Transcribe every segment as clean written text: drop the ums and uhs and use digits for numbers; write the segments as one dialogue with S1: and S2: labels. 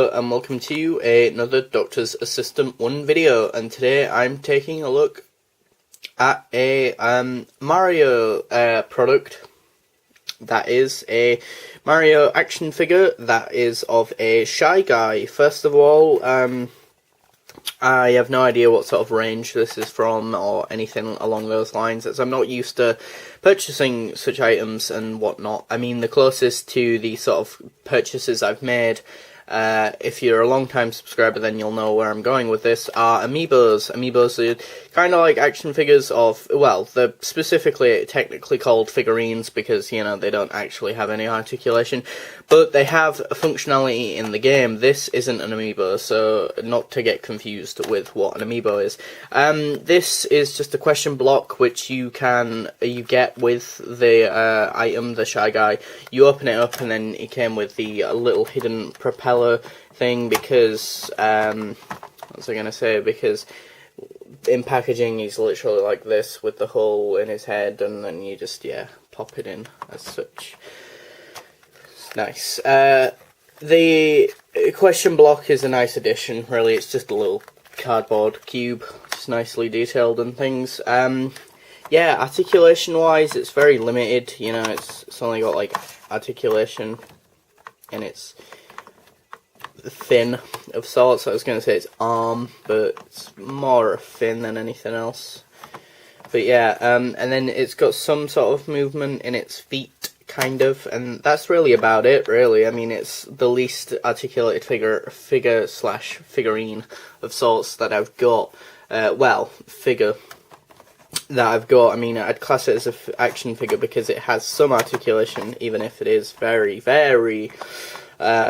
S1: Hello and welcome to another Doctor's Assistant 1 video, and today I'm taking a look at a Mario product. That is a Mario action figure that is of a Shy Guy. First of all, I have no idea what sort of range this is from or anything along those lines, as I'm not used to purchasing such items and whatnot. I mean, the closest to the sort of purchases I've made, if you're a long-time subscriber then you'll know where I'm going with this, are amiibos. Amiibos are kind of like action figures of, well, they're specifically technically called figurines because, you know, they don't actually have any articulation, but they have a functionality in the game. This isn't an amiibo, so not to get confused with what an amiibo is. This is just a question block which you get with the item, the Shy Guy. You open it up and then it came with the little hidden propeller thing because, what was I going to say, because in packaging he's literally like this with the hole in his head, and then you just, yeah, pop it in as such. It's nice. The question block is a nice addition, really. It's just a little cardboard cube, just nicely detailed and things. Yeah, articulation wise it's very limited, you know, it's only got like articulation and it's fin of sorts. I was going to say it's arm, but it's more a fin than anything else. But yeah, and then it's got some sort of movement in its feet, kind of, and that's really about it, really. I mean, it's the least articulated figure/figurine of sorts that I've got. Figure that I've got. I mean, I'd class it as an action figure because it has some articulation, even if it is very, very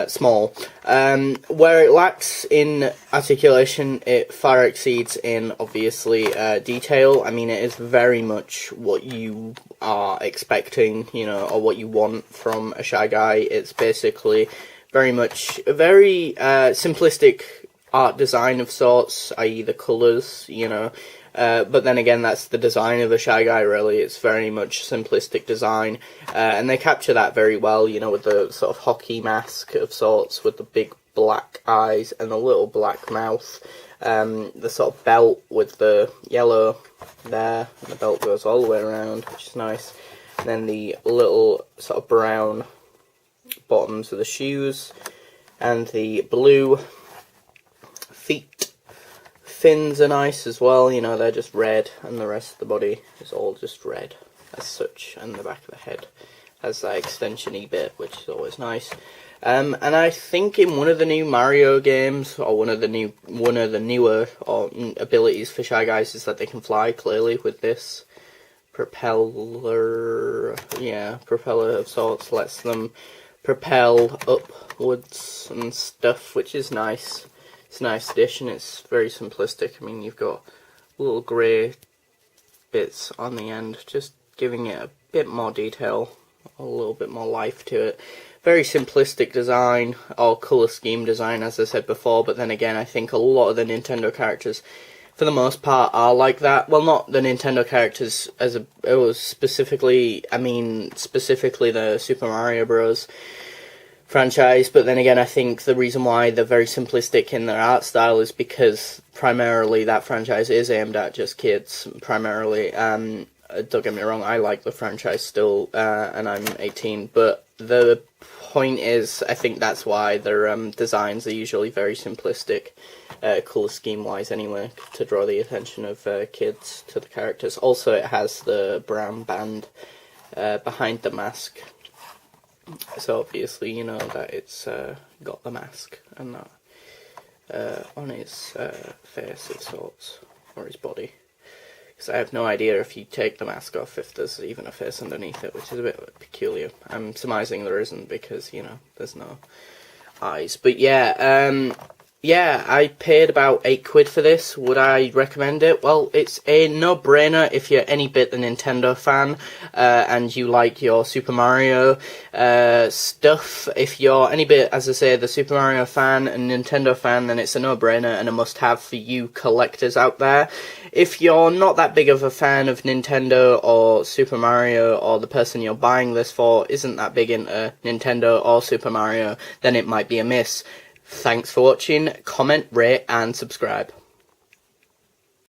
S1: small. Where it lacks in articulation, it far exceeds in, obviously, detail. I mean, it is very much what you are expecting, you know, or what you want from a Shy Guy. It's basically very much a very simplistic art design of sorts, i.e. the colours, you know. But then again, that's the design of the Shy Guy, really. It's very much simplistic design, and they capture that very well, you know, with the sort of hockey mask of sorts, with the big black eyes and the little black mouth, the sort of belt with the yellow there, and the belt goes all the way around, which is nice, and then the little sort of brown bottoms of the shoes, and the blue feet. Fins are nice as well, you know, they're just red, and the rest of the body is all just red as such, and the back of the head has that extension-y bit, which is always nice. And I think in one of the new Mario games, or one of the newer abilities for Shy Guys is that they can fly, clearly, with this propeller, yeah, propeller of sorts, lets them propel upwards and stuff, which is nice. It's a nice addition. It's very simplistic. I mean, you've got little grey bits on the end, just giving it a bit more detail, a little bit more life to it. Very simplistic design, or colour scheme design, as I said before, but then again, I think a lot of the Nintendo characters, for the most part, are like that. Well, not the Nintendo characters specifically the Super Mario Bros. Franchise, but then again, I think the reason why they're very simplistic in their art style is because primarily that franchise is aimed at just kids, primarily. Don't get me wrong, I like the franchise still, and I'm 18, but the point is, I think that's why their designs are usually very simplistic, colour scheme-wise anyway, to draw the attention of kids to the characters. Also, it has the brown band behind the mask, so obviously you know that it's got the mask and that on his face of sorts, or his body. Because I have no idea if you take the mask off if there's even a face underneath it, which is a bit peculiar. I'm surmising there isn't because, you know, there's no eyes. But yeah, yeah, I paid about £8 for this. Would I recommend it? Well, it's a no-brainer if you're any bit a Nintendo fan and you like your Super Mario stuff. If you're any bit, as I say, the Super Mario fan and Nintendo fan, then it's a no-brainer and a must-have for you collectors out there. If you're not that big of a fan of Nintendo or Super Mario, or the person you're buying this for isn't that big into Nintendo or Super Mario, then it might be a miss. Thanks for watching, comment, rate and subscribe.